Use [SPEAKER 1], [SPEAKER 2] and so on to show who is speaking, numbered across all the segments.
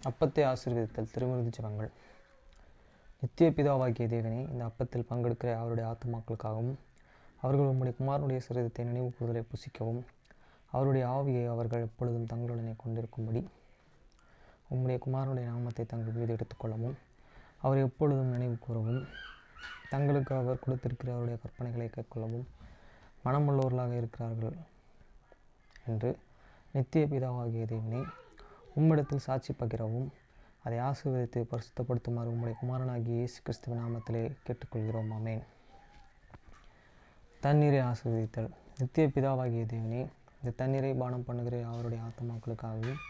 [SPEAKER 1] அப்பத்தை ஆசீர்வதித்தல். திருவிருது ஜெபங்கள். நித்திய பிதாவாகிய தேவனே, இந்த அப்பத்தில் பங்கெடுக்கிற அவருடைய ஆத்துமாக்களுக்காகவும் அவர்கள் உம்முடைய குமாரனுடைய சரீரத்தை நினைவு கூறுதலை புசிக்கவும் அவருடைய ஆவியை அவர்கள் எப்பொழுதும் தங்களுடனே கொண்டிருக்கும்படி உம்முடைய குமாரனுடைய நாமத்தை தங்கள் மீது எடுத்துக்கொள்ளவும் அவர் எப்பொழுதும் நினைவு கூறவும் தங்களுக்கு அவர் கொடுத்திருக்கிற அவருடைய கற்பனைகளை கைக்கொள்ளவும் மனமுள்ளவர்களாக இருக்கிறார்கள் என்று நித்திய பிதாவாகிய தேவனே, உம்மிடத்தில் சாட்சி பகிரவும் அதை ஆசீர்வதித்து பரிசுத்தப்படுத்துமாறு உம்முடைய குமாரனாகிய இயேசு கிறிஸ்துவின் நாமத்திலே கேட்டுக்கொள்கிறோம். ஆமென். தண்ணீரை ஆசீர்வதித்தல். நித்திய பிதாவாகிய தேவனே, இந்த தண்ணீரை பானம் பண்ணுகிற அவருடைய ஆத்துமாக்களுக்காகவும்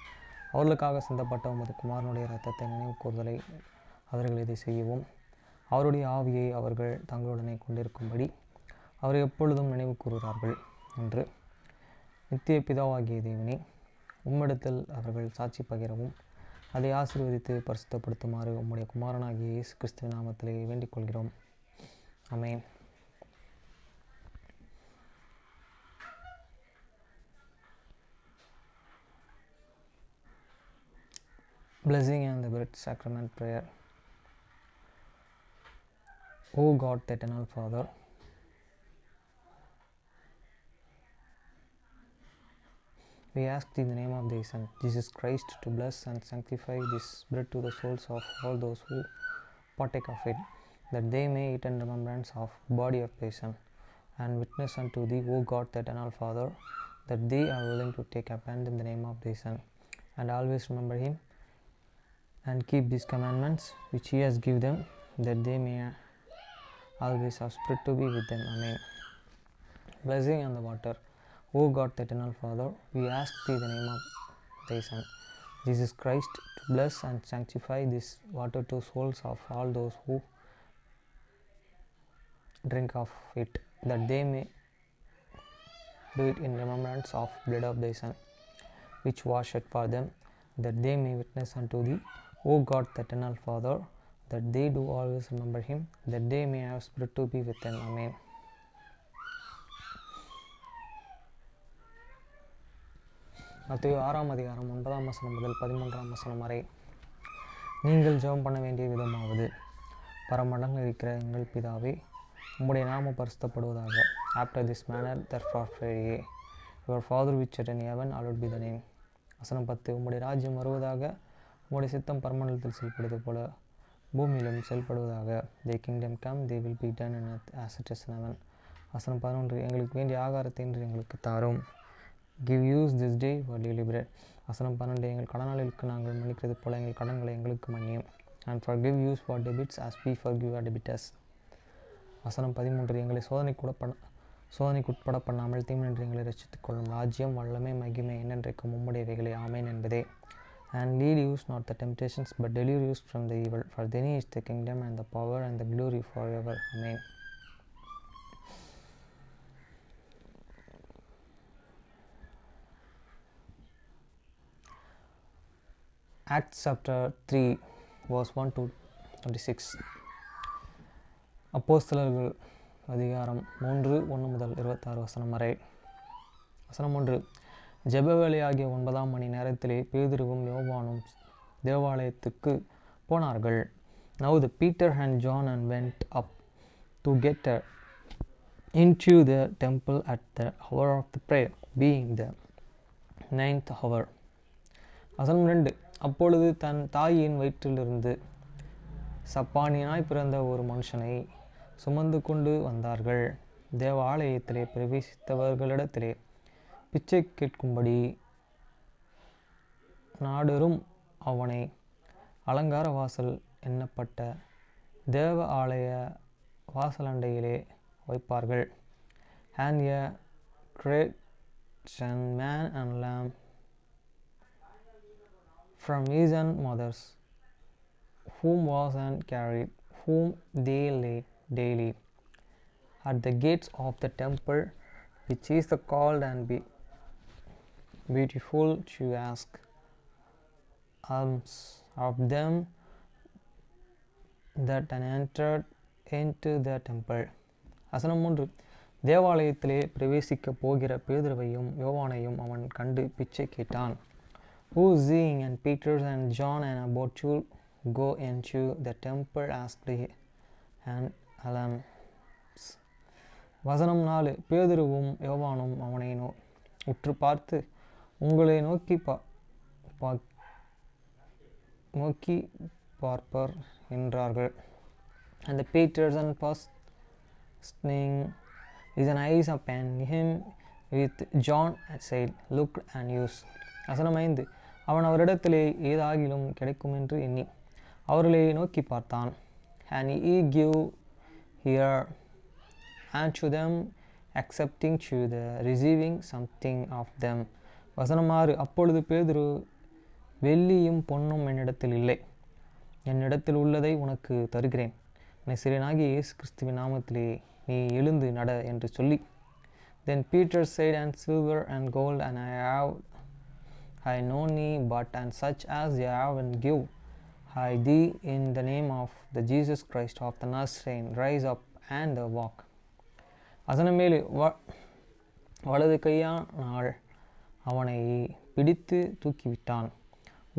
[SPEAKER 1] அவர்களுக்காக சிந்தப்பட்ட உமது குமாரனுடைய இரத்தத்தை நினைவு கூறுதலை அவர்கள் இதை செய்யவும் அவருடைய ஆவியை அவர்கள் தங்களுடனே கொண்டிருக்கும்படி அவரை எப்பொழுதும் நினைவு கூறுகிறார்கள் என்று நித்திய பிதாவாகிய தேவனே, உம்மிடத்தில் அவர்கள் சாட்சி பகிரவும் அதை ஆசீர்வதித்து பரிசுத்தப்படுத்துமாறு உம்முடைய குமாரனாகிய இயேசு கிறிஸ்துவின் நாமத்திலே வேண்டிக் கொள்கிறோம். ஆமென். Blessing and the Bread Sacrament Prayer. O God, the eternal Father, we ask thee in the name of thy Son, Jesus Christ, to bless and sanctify this bread to the souls of all those who partake of it, that they may eat in remembrance of the body of thy Son, and witness unto thee, O God, the eternal Father, that they are willing to take upon them the name of thy Son, and always remember him, and keep these commandments which he has given them, that they may always have spirit to be with them. Amen. Blessing on the water. O God, the eternal Father, we ask thee in the name of thy Son, Jesus Christ, to bless and sanctify this water to souls of all those who drink of it, that they may do it in remembrance of the blood of thy Son, which was shed for them, that they may witness unto thee, O God, the eternal Father, that they do always remember him, that they may have spirit to be with them. Amen. மத்தேயு 6ஆம் அதிகாரம் 9ஆம் வசனம் முதல் 13ஆம் வசனம் வரை. நீங்கள் ஜெபம் பண்ண வேண்டிய விதமாவது: பரமண்டலங்களில் இருக்கிற எங்கள் பிதாவே, உம்முடைய நாமம் பரிசுத்தப்படுவதாக. After this manner therefore pray ye, your Father which art in heaven, hallowed be thy name. வசனம் 10. உம்முடைய ராஜ்யம் வருவதாக, உம்முடைய சித்தம் பரமண்டலத்தில் செயல்படுவது போல பூமியிலும் செயல்படுவதாக. Thy kingdom come, they will be done on earth as it is in heaven. வசனம் 11. எங்களுக்கு வேண்டிய ஆகாரத்தை இன்று எங்களுக்கு தாரும். Give us this day our daily bread. வசனம் 12. எங்கள் கடனாளிகளுக்கு நாங்கள் மன்னிக்கிறது போல எங்கள் கடன்களை எங்களுக்கு மன்னியும். And forgive us for debits as we forgive our debtors. வசனம் 13. எங்களை சோதனைக்குட்பட பண்ணாமல் தீமையின்றி எங்களை ரட்சித்துக் கொள்ளும். ராஜ்யம், வல்லமை, மகிமை என்னென்றைக்கும் உம்முடையவைகளே. ஆமென் என்பதே. And lead us not the temptations, but deliver us from the evil. For thine is the kingdom and the power and the glory forever. Amen. Acts chapter 3 verse 1 to 26. அப்போஸ்தலர்கள் அதிகாரம் 3 1 முதல் 26 வசனம் வரை. வசனம் 1. ஜெபவேளையாகிய 9ஆம் மணி நேரத்திலே பேதுருவும் யோவானும் தேவாலயத்துக்கு போனார்கள். Now the Peter and John and went up together into the temple at the hour of the prayer, being the 9th hour. வசனம் 2. அப்பொழுது தன் தாயின் வயிற்றிலிருந்து சப்பானியனாய் பிறந்த ஒரு மனுஷனை சுமந்து கொண்டு வந்தார்கள். தேவ ஆலயத்திலே பிரவேசித்தவர்களிடத்திலே பிச்சை கேட்கும்படி நாடரும் அவனை அலங்கார வாசல் எண்ணப்பட்ட தேவ ஆலய வாசலண்டையிலே வைப்பார்கள். And a great man and lamb from his own mothers, whom was and carried, whom they laid daily at the gates of the temple, which is the called and beautiful, to ask alms of them that entered into the temple. வசனம் 3. தேவாலயத்திலே பிரவேசிக்க போகிற பேதுருவையும் யோவானையும் அவன் கண்டு பிச்சை கேட்டான். Who seeing and Peter and John and about to go into the temple asked and alarms. வசனம் 4. பேதுருவும் யோவானும் அவனை உற்று பார்த்து, உங்களை நோக்கி பார்ப்பர் என்றார்கள். And the Peters and fastening his eyes upon him with John said, Look and use. வசனம் 5. அவன் அவரிடத்திலே ஏதாகிலும் கிடைக்கும் என்று எண்ணி அவர்களை நோக்கி பார்த்தான். And he gave ear unto them, accepting to the receiving something of them. வசனம் 6. அப்பொழுது பேதுரு, வெள்ளியும் பொன்னும் என்னிடத்தில் இல்லை, என்னிடத்தில் உள்ளதை உனக்கு தருகிறேன். நசரேயனாகிய இயேசு கிறிஸ்துவின் நாமத்திலே நீ எழுந்து நட என்று சொல்லி, Then Peter said, And silver and gold and I know thee, but and such as I have and give I thee in the name of the Jesus Christ of the Nazarene, rise up and walk. வசனம் 7. வலது கையானால் அவனை பிடித்து தூக்கிவிட்டான்.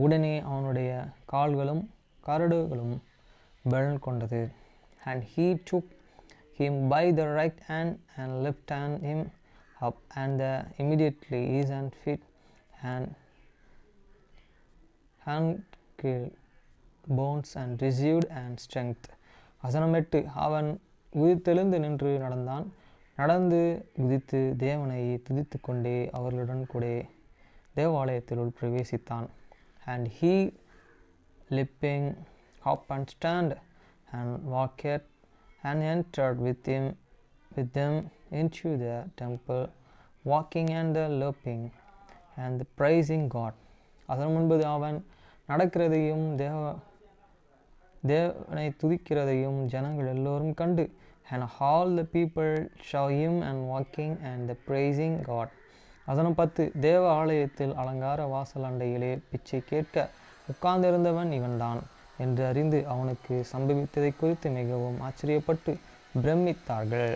[SPEAKER 1] உடனே அவனுடைய கால்களும் கரடுகளும் பலன் கொண்டது. And he took him by the right hand and lifted him up, and immediately his hand, feet and bones and received and strength. வசனம் 8. அவன் குதித்தெழுந்து நின்று நடந்தான். நடந்து குதித்து தேவனை துதித்து கொண்டே அவர்களுடன் கூட தேவாலயத்திலுள் பிரவேசித்தான். And he leaping up and stand and walked and entered with them into the temple, walking and leaping and praising God. வசனம் 9. அவன் நடக்கிறதையும் தேவனை துதிக்கிறதையும் ஜனங்கள் எல்லோரும் கண்டு, and all the people saw him and walking and praising God. வசனம் 10. தேவ ஆலயத்தில் அலங்கார வாசல் அண்டையிலே பிச்சை கேட்க உட்கார்ந்திருந்தவன் இவன்தான் என்று அறிந்து அவனுக்கு சம்பவித்ததை குறித்து மிகவும் ஆச்சரியப்பட்டு பிரமித்தார்கள்.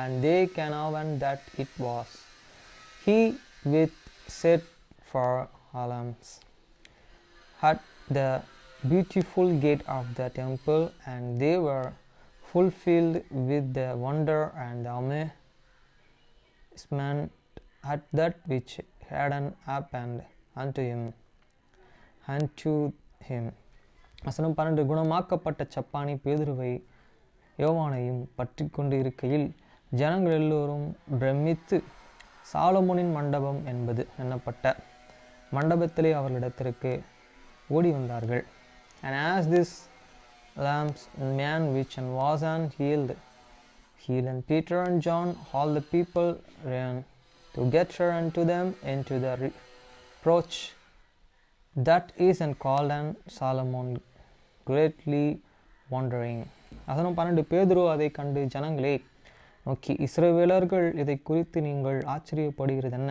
[SPEAKER 1] And they connived that it was he with set for alarms at the beautiful gate of the temple, and they were fulfilled with the wonder and amazement at that which had happened unto him. வசனம் 12. குணமாக்கப்பட்ட சப்பானி பேதுருவை யோவானையும் பற்றி கொண்டு இருக்கையில் ஜனங்கள் எல்லோரும் பிரமித்து சாலமோனின் மண்டபம் என்பது எண்ணப்பட்ட மண்டபத்திலே அவர்களிடத்திற்கு ஓடி வந்தார்கள். And as this lambs man which was healed and Peter and John, all the people ran together unto them into the reproach that is and called and Solomon greatly wondering. வசனம் 12. பேதுரு அதை கண்டு ஜனங்களே நோக்கி, இஸ்ரவேலர்கள் இதை குறித்து நீங்கள் ஆச்சரியப்படுகிறதென்ன?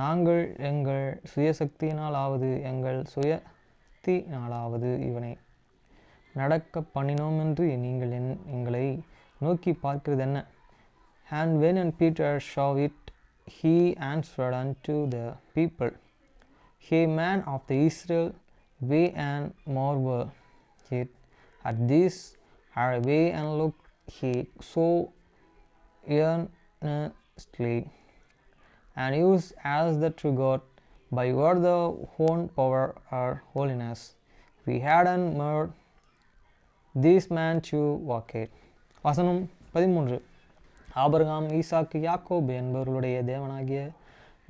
[SPEAKER 1] நாங்கள் எங்கள் சுயசக்தியினாலாவது எங்கள் சுயத்தினாலாவது இவனை நடக்க பண்ணினோம் என்று நீங்கள் எங்களை நோக்கி பார்க்கிறதென்ன? And when Peter saw it, he answered unto the people, Ye man of the Israel, weigh and marvel yet at this our way, and look ye so earnestly, and use as the true God by your the own power or holiness. We had made this man to walk it. வசனம் 13. Abraham, ஈசாக்கு, யாக்கோபு என்பவர்களுடைய தேவனாகிய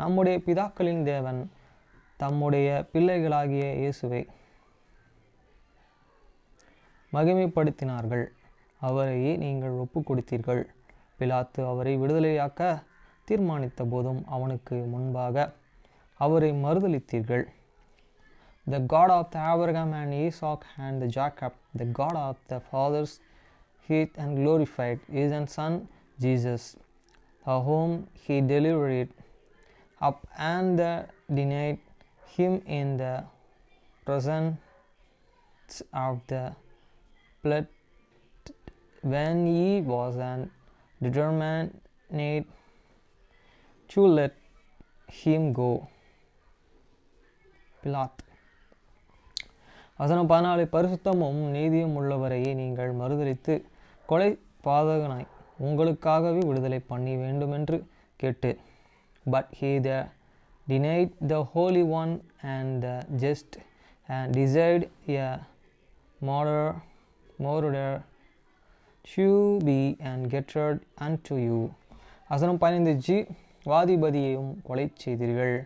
[SPEAKER 1] நம்முடைய பிதாக்களின் தேவன் தம்முடைய பிள்ளைகளாகிய இயேசுவை மகிமைப்படுத்தினார்கள். அவரையே நீங்கள் ஒப்பு கொடுத்தீர்கள். பிலாத்து அவரை விடுதலையாக்க தீர்மானித்த போதும் அவனுக்கு முன்பாக அவரை மறுதலித்தீர்கள். The God of the Abraham and Isaac and the Jacob, the God of the fathers, hath and glorified his son Jesus, whom he delivered up and denied him in the presence of the blood, when he was determined to let him go. Pilate. வசனம் 14. பரிசுத்தமும் நீதியும் உள்ளவரையே நீங்கள் மறுதலித்து கொலை பாதகனாய் உங்களுக்காகவே விடுதலை பண்ணி வேண்டுமென்று கேட்டு, but he that denied the Holy One and the just and desired a murderer to be and getter unto you. வசனம் 15. வாதிபதியையும் கொலை செய்தீர்கள்,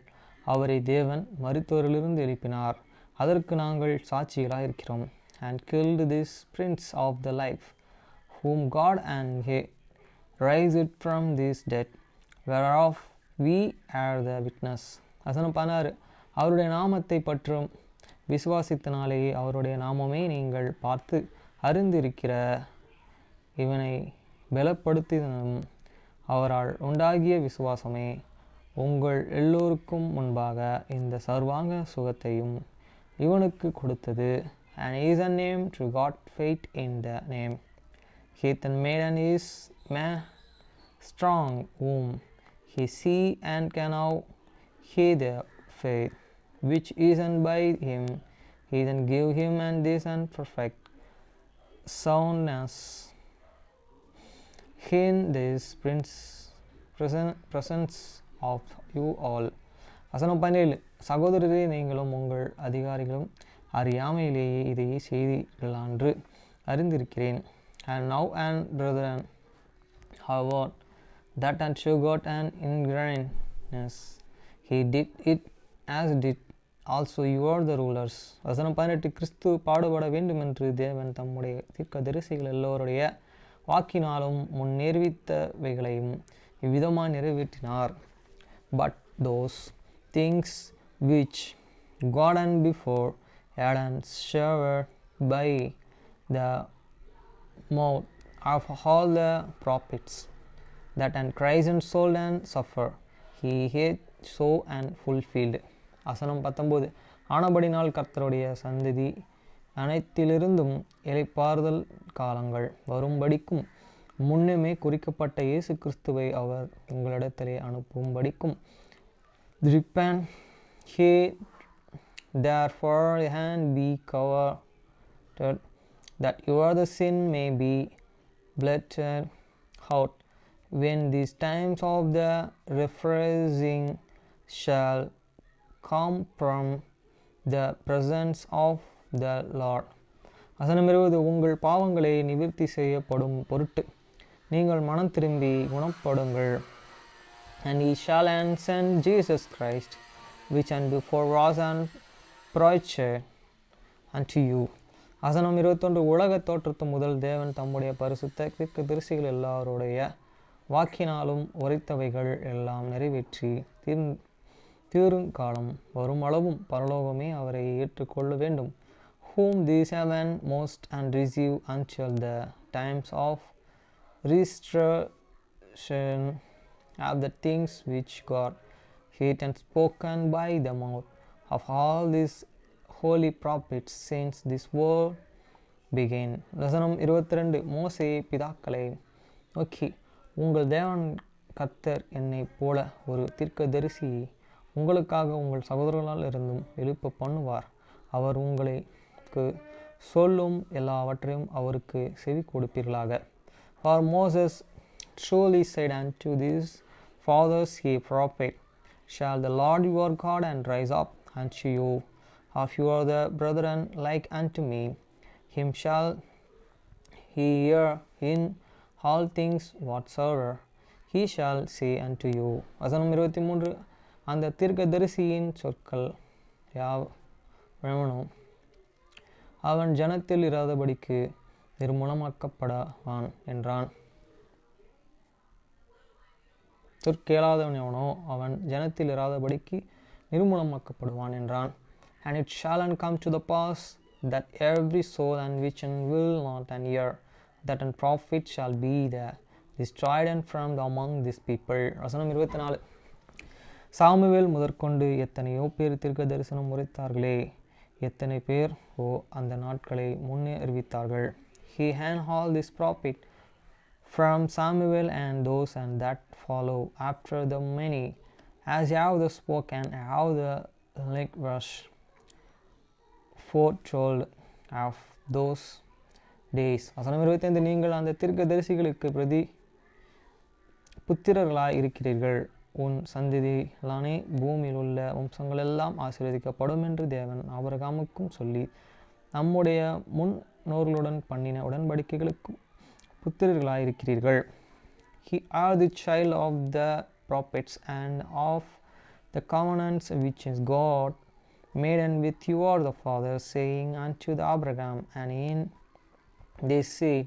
[SPEAKER 1] அவரை தேவன் மரித்தோரிலிருந்து எழுப்பினார், அதற்கு நாங்கள் சாட்சிகளாக இருக்கிறோம். And killed this prince of the life, whom God and he raised from this dead, whereof we are the witness. வசனம் 16. அவருடைய நாமத்தை பற்றும் விசுவாசித்தனாலேயே அவருடைய நாமமே நீங்கள் பார்த்து அறிந்திருக்கிற இவனை பலப்படுத்தினும் அவரால் உண்டாகிய விசுவாசமே உங்கள் எல்லோருக்கும் முன்பாக இந்த சர்வாங்க சுகத்தையும் இவனுக்கு கொடுத்தது. And is a name to God faith in the name. Heathen maiden is man strong whom he see and can now hear the faith which is and by him. He then give him and this and perfect soundness in this presence of you all. வசனம் 17. சகோதரரே, நீங்களும் உங்கள் அதிகாரிகளும் அறியாமையிலேயே இதையே செய்தீர்களான்று அறிந்திருக்கிறேன். And now and brethren have word that unto God and ingrainedness he did it as did also you are the rulers. வசனம் 18. கிறிஸ்து பாடுபட வேண்டுமென்று தேவன் தம்முடைய தீர்க்கதரிசிகள் எல்லோருடைய வாக்கினாலும் முன்னேறிவித்தவைகளையும் இவ்விதமாக நிறைவேற்றினார். But those things which God and before had sworn by the mouth of all the prophets, that and Christ and soul and suffer, he hath so and fulfilled. வசனம் 19. ஆனபடினால் கர்த்தருடைய சந்ததி அனைத்திலிருந்தும் இளைப்பாறுதல் காலங்கள் வரும்படிக்கும் முன்னமே குறிக்கப்பட்ட இயேசு கிறிஸ்துவை அவர் உங்களிடத்திலே அனுப்பும்படிக்கும் repent ye therefore and be covered, that your the sin may be blotted out, when these times of the refreshing shall come from the presence of the Lord. வசனம் 20. உங்கள் பாவங்களை நிவர்த்தி செய்யப்படும் பொருட்டு நீங்கள் மனம் திரும்பி குணப்படுங்கள். And he shall send Jesus Christ, which and before was and preached unto you. வசனம் 21. உலக தோற்றத்து முதல் தேவன் தம்முடைய பரிசுத்த தீர்க்கதரிசிகள் எல்லாருடைய வாக்கினாலும் உரைத்தவைகள் எல்லாம் நிறைவேற்றி தீருங்காலம் வருமளவும் பரலோகமே அவரை ஏற்றுக்கொள்ள வேண்டும். Whom these heaven most and receive until the times of restoration of the things which God hath and spoken by the mouth of all these holy prophets since this world began. வசனம் 22. மோசே பிதாக்களை நோக்கி, உங்கள் தேவன் கர்த்தர் என்னைப் போல ஒரு தீர்க்கதரிசியை உங்களுக்காக உங்கள் சகோதரர்களால் இருந்தும் எழுப்ப பண்ணுவார். அவர் உங்களுக்கு சொல்லும் எல்லாவற்றையும் அவருக்கு செவி கொடுப்பீர்களாக. For Moses truly said unto these fathers, ye prophet, shall the Lord your God and rise up unto you of your the brethren like unto me, him shall he hear in all things whatsoever he shall say unto you. வசனம் 23. அந்த தீர்க்கதரிசியின் சொற்கள் யாவனும் அவன் ஜனத்தில் இராதபடிக்கு நிர்மூலமாக்கப்படுவான் என்றான். சொற்கேளாதவன் எவனோ அவன் ஜனத்தில் இராதபடிக்கு நிர்மூலமாக்கப்படுவான் என்றான். And it shall come to the pass that every soul and which will not and hear that and prophet shall be destroyed and from among this people. வசனம் 24. சாமுவேல் முதற்கொண்டு எத்தனையோ பேர் தீர்க்க தரிசனம் உரைத்தார்களே, எத்தனை பேர் அந்த நாட்களை முன்னே அறிவித்தார்கள். He had all this prophet from Samuel and those and that follow after the many, as have the spoken, have the like verse foretold of those days. வசனம் 25, நீங்கள் அந்த தீர்க்கதரிசிகளுக்கு புத்திரர்களாய் இருக்கிறீர்கள். உன் சந்ததியிலானே பூமியில் உள்ள வம்சங்களெல்லாம் ஆசீர்வதிக்கப்படும் என்று தேவன் ஆபிரகாமுக்கும் சொல்லி நம்முடைய முன்னோர்களுடன் பண்ணின உடன்படிக்கைகளுக்கு புத்திரர்களாய் இருக்கிறீர்கள். He are the child of the prophets and of the covenants which is God made and with your the father, saying unto the Abraham, and in this seed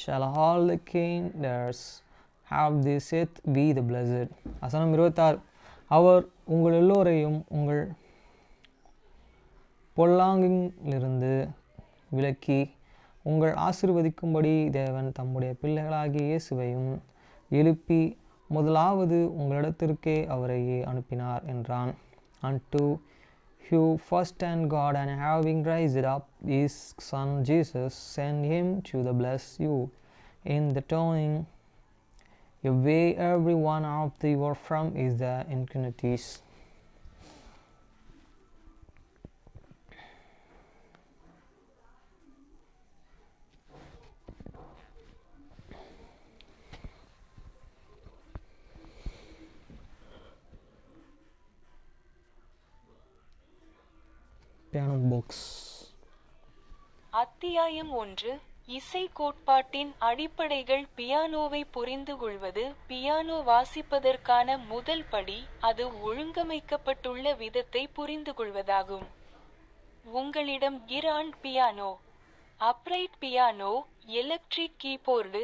[SPEAKER 1] shall all the kingdoms have this saith be the blessed. வசனம் 26, அவர் உங்கள் எல்லோரையும் உங்கள் பொல்லாங்கிலிருந்து விலக்கி உங்கள் ஆசீர்வதிக்கும்படி தேவன் தம்முடைய பிள்ளைகளாகிய இயேசுவையும் எழுப்பி முதலாவது உங்களிடத்திற்கே அவரையே அனுப்பினார் என்றான். Unto who first and God, and having raised up his son Jesus, sent him to the bless you in the turning away every one of your from is the iniquities. Piano box.
[SPEAKER 2] அத்தியாயம் 1. இசை கோட்பாட்டின் அடிப்படைகள். பியானோவை புரிந்து கொள்வது. Piano வாசிப்பதற்கான முதல் படி அது ஒழுங்கமைக்கப்பட்டுள்ள விதத்தை புரிந்து கொள்வதாகும். உங்களிடம் grand piano, upright piano, electric keyboard,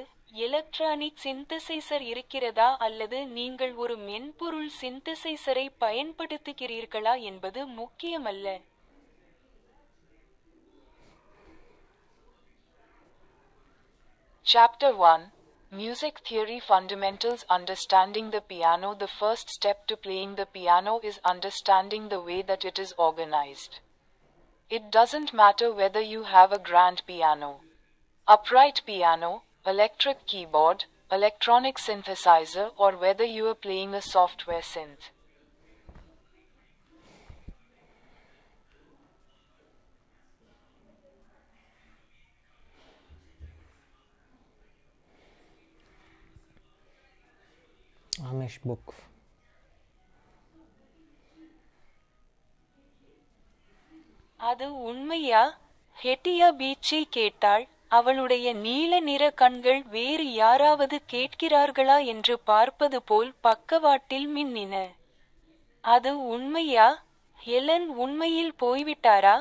[SPEAKER 2] electronic synthesiser இருக்கிறதா அல்லது நீங்கள் ஒரு மென்பொருள் சிந்தசைசரை பயன்படுத்துகிறீர்களா என்பது முக்கியமல்ல.
[SPEAKER 3] Chapter 1. Music Theory Fundamentals. Understanding the piano. The first step to playing the piano is understanding the way that it is organized. It doesn't matter whether you have a grand piano, upright piano, electric keyboard, electronic synthesizer, or whether you are playing a software synth.
[SPEAKER 1] Amish book.
[SPEAKER 2] அது உண்மையா? ஹெட்டியா பீச்சை கேட்டாள். அவளுடைய நீல நிற கண்கள் வேறு யாராவது கேட்கிறார்களா என்று பார்ப்பது போல் பக்கவாட்டில் மின்னின. அது உண்மையா? ஹெலன் உண்மையில் போய்விட்டாரா?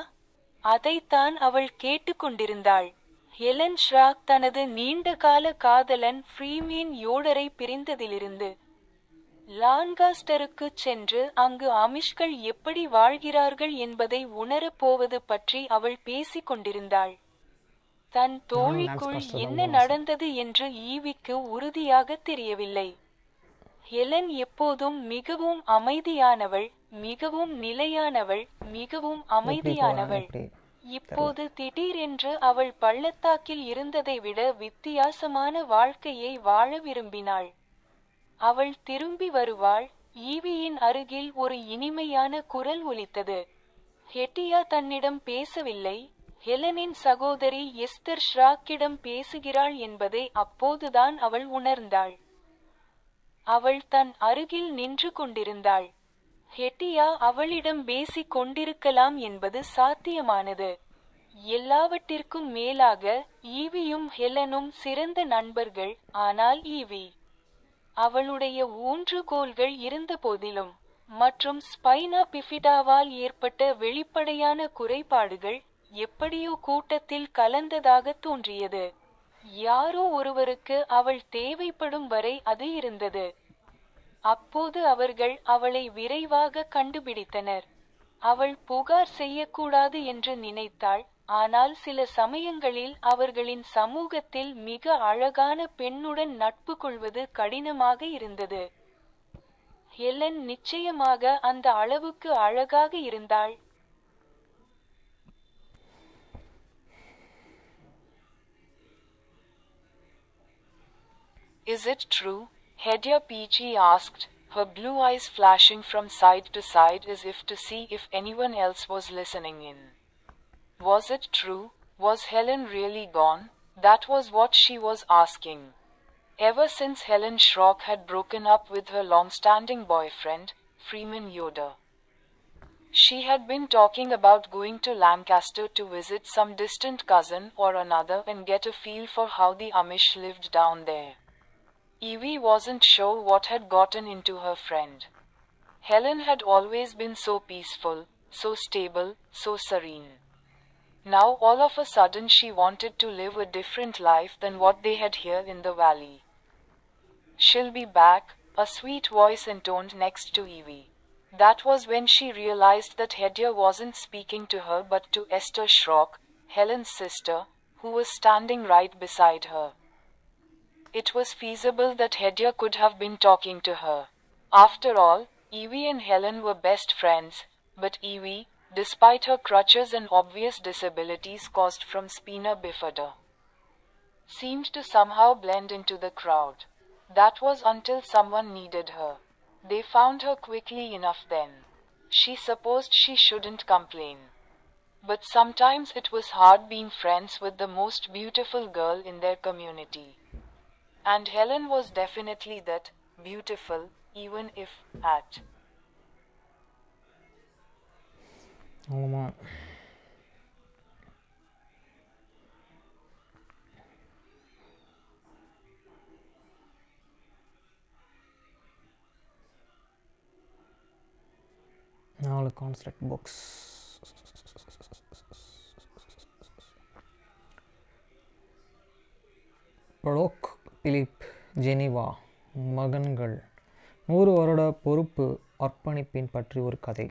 [SPEAKER 2] அதைத்தான் அவள் கேட்டுக்கொண்டிருந்தாள். ஹெலன் ஷ்ராக் தனது நீண்டகால காதலன் ஃப்ரீமேன் யோடரை பிரிந்ததிலிருந்து லான்காஸ்டருக்குச் சென்று அங்கு அமிஷ்கள் எப்படி வாழ்கிறார்கள் என்பதை உணரப் போவது பற்றி அவள் பேசிக் கொண்டிருந்தாள். தன் தோழிக்குள் என்ன நடந்தது என்று ஈவிக்கு உறுதியாக தெரியவில்லை. ஹெலன் எப்போதும் மிகவும் அமைதியானவள், மிகவும் நிலையானவள், மிகவும் அமைதியானவள். இப்போது திடீரென்று அவள் பள்ளத்தாக்கில் இருந்ததை விட வித்தியாசமான வாழ்க்கையை வாழ விரும்பினாள். அவள் திரும்பி வருவாள். ஈவியின் அருகில் ஒரு இனிமையான குரல் ஒலித்தது. ஹெட்டியா தன்னிடம் பேசவில்லை, ஹெலனின் சகோதரி எஸ்தர் ஷ்ராக்கிடம் பேசுகிறாள் என்பதை அப்போதுதான் அவள் உணர்ந்தாள். அவள் தன் அருகில் நின்று கொண்டிருந்தாள். ஹெட்டியா அவளிடம் பேசிக் கொண்டிருக்கலாம் என்பது சாத்தியமானது. எல்லாவற்றிற்கும் மேலாக ஈவியும் ஹெலனும் சிறந்த நண்பர்கள். ஆனால் ஈவி அவளுடைய ஊன்றுகோல்கள் இருந்தபோதிலும் மற்றும் ஸ்பைனா பிஃபிடாவால் ஏற்பட்ட வெளிப்படையான குறைபாடுகள் எப்படியோ கூட்டத்தில் கலந்ததாக தோன்றியது. யாரோ ஒருவருக்கு அவள் தேவைப்படும் வரை அது இருந்தது. அப்போது அவர்கள் அவளை விரைவாக கண்டுபிடித்தனர். அவள் புகார் செய்யக்கூடாது என்று நினைத்தாள். ஆனால் சில சமயங்களில் அவர்களின் சமூகத்தில் மிக அழகான பெண்ணுடன் நட்பு கொள்வது கடினமாக இருந்தது. ஹெலன் நிச்சயமாக அந்த அளவுக்கு அழகாக இருந்தாள்.
[SPEAKER 3] Is it true? Hedia Peachy asked, her blue eyes flashing from side to side as if to see if anyone else was listening in. Was it true? Was Helen really gone? That was what she was asking. Ever since Helen Schrock had broken up with her long-standing boyfriend, Freeman Yoder. She had been talking about going to Lancaster to visit some distant cousin or another and get a feel for how the Amish lived down there. Evie wasn't sure what had gotten into her friend. Helen had always been so peaceful, so stable, so serene. Now all of a sudden she wanted to live a different life than what they had here in the valley. "She'll be back," a sweet voice intoned next to Evie. That was when she realized that Hedya wasn't speaking to her but to Esther Schrock, Helen's sister, who was standing right beside her. It was feasible that Hedya could have been talking to her. After all, Evie and Helen were best friends, but Evie, despite her crutches and obvious disabilities caused from spina bifida, seemed to somehow blend into the crowd. That was until someone needed her. They found her quickly enough then. She supposed she shouldn't complain. But sometimes it was hard being friends with the most beautiful girl in their community. And Helen was definitely that, beautiful, even if, at
[SPEAKER 1] ஆமாம். நாலு construct books. படோக் Philip Geneva மகன்கள் 100 வருட பொறுப்பு அர்ப்பணிப்பின் பற்றி ஒரு கதை.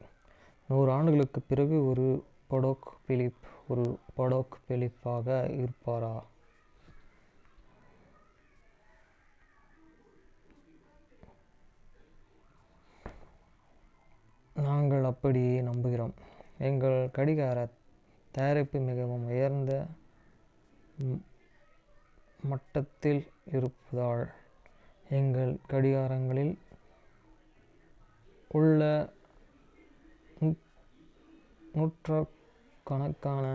[SPEAKER 1] 100 ஆண்டுகளுக்குப் பிறகு ஒரு படோக் பிலிப் ஒரு படோக் பிலிப்பாக இருப்பாரா? நாங்கள் அப்படியே நம்புகிறோம். எங்கள் கடிகார தயாரிப்பு மிகவும் உயர்ந்த மட்டத்தில் இருப்பதால் எங்கள் கடிகாரங்களில் உள்ள நூற்றுக்கணக்கான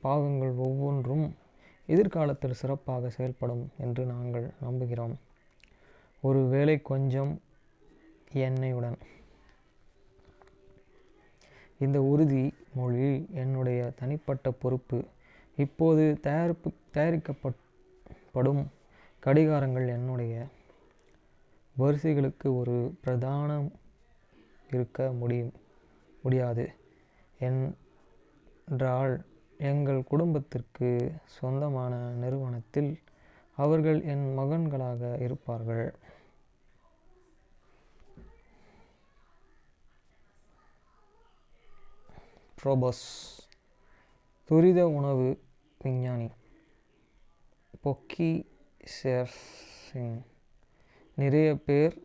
[SPEAKER 1] பாகங்கள் ஒவ்வொன்றும் எதிர்காலத்தில் சிறப்பாக செயல்படும் என்று நாங்கள் நம்புகிறோம். ஒருவேளை கொஞ்சம் எண்ணெயுடன். இந்த உறுதி மொழி என்னுடைய தனிப்பட்ட பொறுப்பு. இப்போது தயாரிக்கப்படும் கடிகாரங்கள் என்னுடைய வரிசைகளுக்கு ஒரு பிரதானம் இருக்க முடியாது என்றால் எங்கள் குடும்பத்திற்கு சொந்தமான நிறுவனத்தில் அவர்கள் என் மகன்களாக இருப்பார்கள். ரோபஸ் துரித உணவு விஞ்ஞானி. பொக்கி சேர்சிங். நிறைய பேர்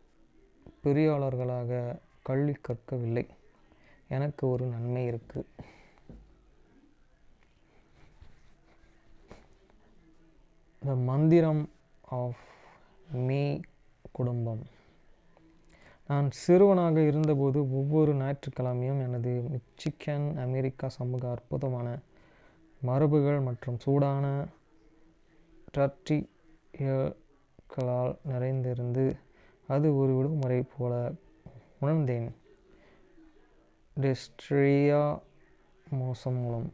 [SPEAKER 1] பொறியாளர்களாக கல்வி கற்கவில்லை. எனக்கு ஒரு நன்மை இருக்கு. த மந்திரம் ஆஃப் மீ குடும்பம். நான் சிறுவனாக இருந்தபோது ஒவ்வொரு ஞாயிற்றுக்கிழமையும் எனது மிச்சிகன் அமெரிக்கா சமூக அற்புதமான மரபுகள் மற்றும் சூடான டர்ட்டிகளால் நிறைந்திருந்து அது ஒரு விடுமுறை போல உணர்ந்தேன். டெஸ்ட்ரியா மோசம் மூலம்.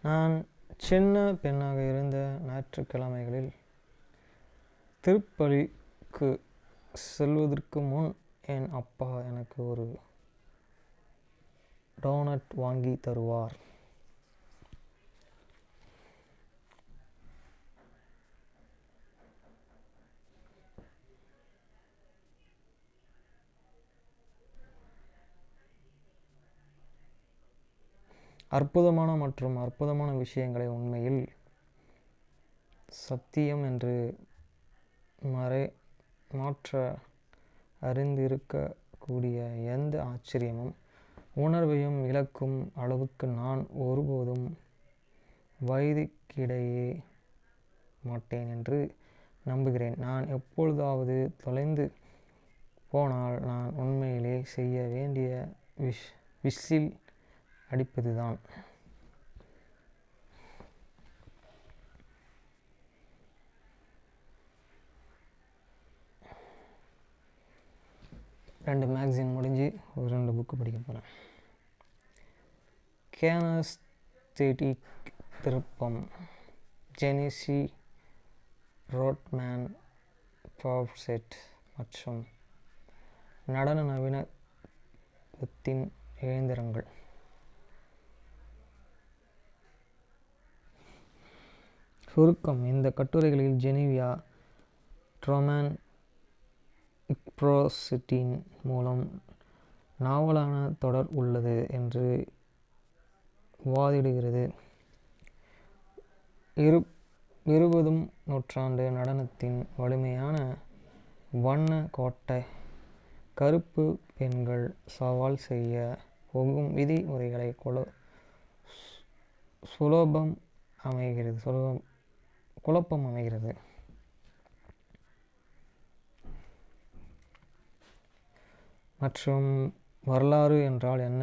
[SPEAKER 1] நான் சின்ன பெண்ணாக இருந்த ஞாயிற்றுக்கிழமைகளில் திருப்பலிக்கு செல்வதற்கு முன் என் அப்பா எனக்கு ஒரு டோனட் வாங்கி தருவார். அற்புதமான மற்றும் அற்புதமான விஷயங்களை உண்மையில் சத்தியம் என்று மாற்ற அறிந்திருக்கக்கூடிய எந்த ஆச்சரியமும் உணர்வையும் இழக்கும் அளவுக்கு நான் ஒருபோதும் வயதுக்கிடையே மாட்டேன் என்று நம்புகிறேன். நான் எப்பொழுதாவது தொலைந்து போனால் நான் உண்மையிலே செய்ய வேண்டிய விசில் அடிப்பதுதான். ரெண்டு மேக்சின் முடிஞ்சு ஒரு 2 புக்கு படிக்க போகிறேன். கேனஸ்தெடிக் திருப்பம், ஜெனிசி ரோட்மேன் ஃபாவ்செட் மற்றும் நடன நவீனத்தின் இயந்திரங்கள். சுருக்கம்: இந்த கட்டுரைகளில் ஜெனீவியா ட்ரோமேன் இக்ப்ரோசிட்டின் மூலம் நாவலான தொடர் உள்ளது என்று வாதிடுகிறது. 20ஆம் நூற்றாண்டு நடனத்தின் வலிமையான வண்ண கோட்டை கருப்பு பெண்கள் சவால் செய்ய போகும் விதிமுறைகளை குழப்பம் அமைகிறது. மற்றும் வரலாறு என்றால் என்ன?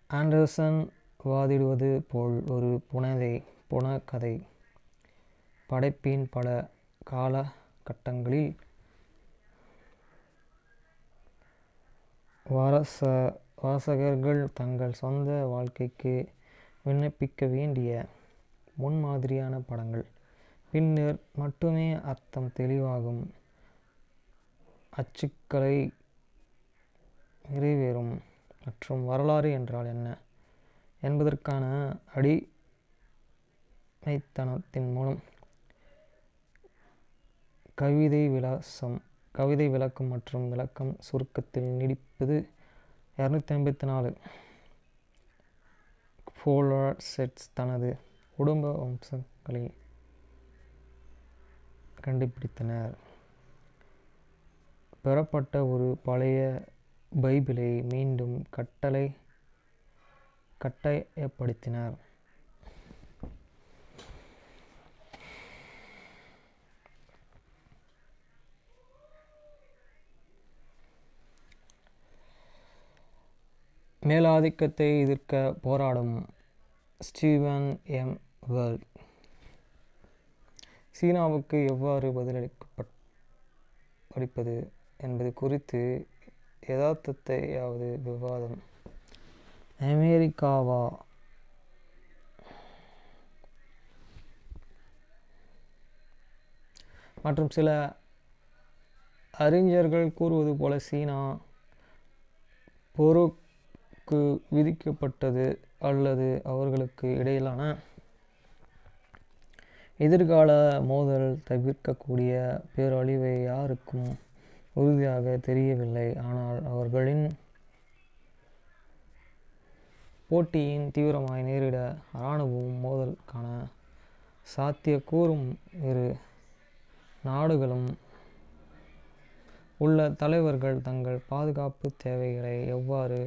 [SPEAKER 1] ஆண்டர்சன் வாதிடுவது போல் ஒரு புனைகதை படைப்பின் பல காலகட்டங்களில் வாசகர்கள் தங்கள் சொந்த வாழ்க்கைக்கு விண்ணப்பிக்க வேண்டிய முன்மாதிரியான படங்கள். பின்னர் மட்டுமே அர்த்தம் தெளிவாகும். அச்சுக்கலை நிறைவேறும். மற்றும் வரலாறு என்றால் என்ன என்பதற்கான அடிமைத்தனத்தின் மூலம் கவிதை விளக்கம் மற்றும் விளக்கம் சுருக்கத்தில் நீடிப்பது. 254 ஃபாவ்செட் தனது குடும்ப வம்சங்களை கண்டுபிடித்தனர். பெறப்பட்ட ஒரு பழைய பைபிளை மீண்டும் கட்டாயப்படுத்தினார். மேலாதிக்கத்தை எதிர்க்க போராடும் ஸ்டீவன் எம். வேர்ல்ட். சீனாவுக்கு எவ்வாறு பதிலளிப்பது என்பது குறித்து யதார்த்தத்தையாவது விவாதம். அமெரிக்காவா மற்றும் சில அறிஞர்கள் கூறுவது போல சீனா போருக்கு விதிக்கப்பட்டது அல்லது அவர்களுக்கு இடையிலான எதிர்கால மோதல் தவிர்க்கக்கூடிய பேரழிவை யாருக்கும் உறுதியாக தெரியவில்லை. ஆனால் அவர்களின் போட்டியின் தீவிரமாய் நேரிட இராணுவமும் மோதலுக்கான சாத்தியக்கூறும் இரு நாடுகளும் உள்ள தலைவர்கள் தங்கள் பாதுகாப்பு தேவைகளை எவ்வாறு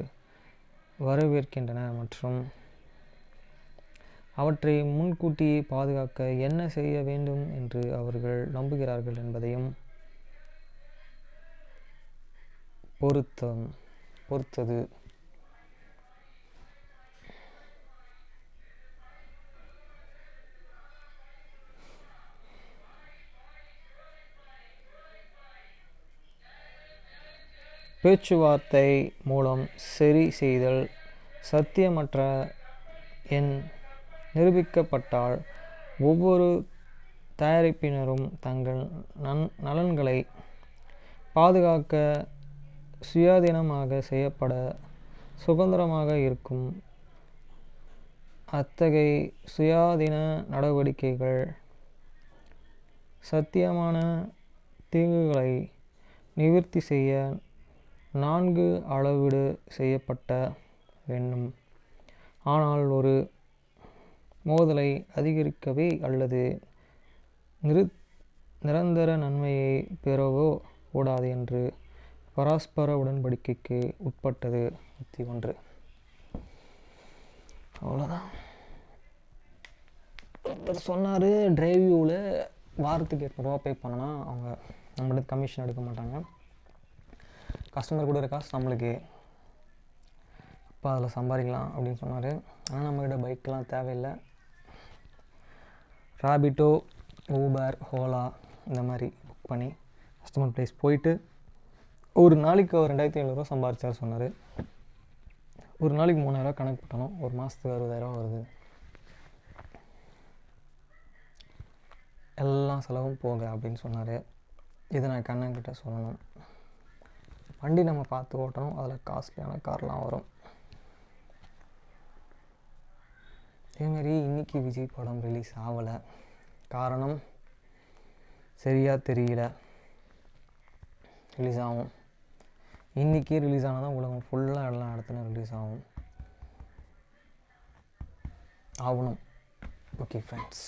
[SPEAKER 1] வரவேற்கின்றனர் மற்றும் அவற்றை முன்கூட்டியே பாதுகாக்க என்ன செய்ய வேண்டும் என்று அவர்கள் நம்புகிறார்கள் என்பதையும் பொறுத்தது. பேச்சுவார்த்தை மூலம் சரி செய்தல் சத்தியமற்ற எண் நிரூபிக்கப்பட்டால் ஒவ்வொரு தயாரிப்பினரும் தங்கள் நலன்களை பாதுகாக்க சுயாதீனமாக செய்யப்பட சுதந்திரமாக இருக்கும். அத்தகைய சுயாதீன நடவடிக்கைகள் சத்தியமான தீங்குகளை நிவர்த்தி செய்ய 4 அளவீடு செய்யப்பட்ட வேண்டும். ஆனால் ஒரு மோதலை அதிகரிக்கவே அல்லது நிரந்தர நன்மையை பெறவோ கூடாது என்று பரஸ்பர உடன்படிக்கைக்கு உட்பட்டது. 1. அவ்வளோதான். ஒருத்தர் சொன்னார், டிரைவியூவில் வாரத்துக்கு 800 ரூபா பே பண்ணனா அவங்க நம்மளுக்கு கமிஷன் எடுக்க மாட்டாங்க, கஸ்டமர் கொடுக்குற காசு நம்மளுக்கு, அப்போ அதில் சம்பாதிக்கலாம் அப்படின்னு சொன்னார். ஆனால் நம்மக்கிட்ட பைக்கெலாம் தேவையில்லை. ராபிட்டோ, ஊபர், ஓலா இந்த மாதிரி புக் பண்ணி கஸ்டமர் ப்ளேஸ் போயிட்டு ஒரு நாளைக்கு அவர் 2700 சம்பாதிச்சார் சொன்னார். ஒரு நாளைக்கு 3000 கணக்கு போட்டணும், ஒரு மாதத்துக்கு 60000 வருது. எல்லாம் செலவும் போக அப்படின்னு சொன்னார். இதை நான் கண்ணன்கிட்ட சொல்லணும். வண்டி நம்ம பார்த்து ஓட்டணும், அதில் காஸ்ட்லியான கார்லாம் வரும். இதேமாரி இன்றைக்கி விஜய் படம் ரிலீஸ் ஆகலை. காரணம் சரியாக தெரியல. ரிலீஸ் ஆகும், இன்றைக்கி ரிலீஸ் ஆனால் தான் உலகம் ஃபுல்லாக எல்லா இடத்துலையும் ரிலீஸ் ஆகணும். Okay friends.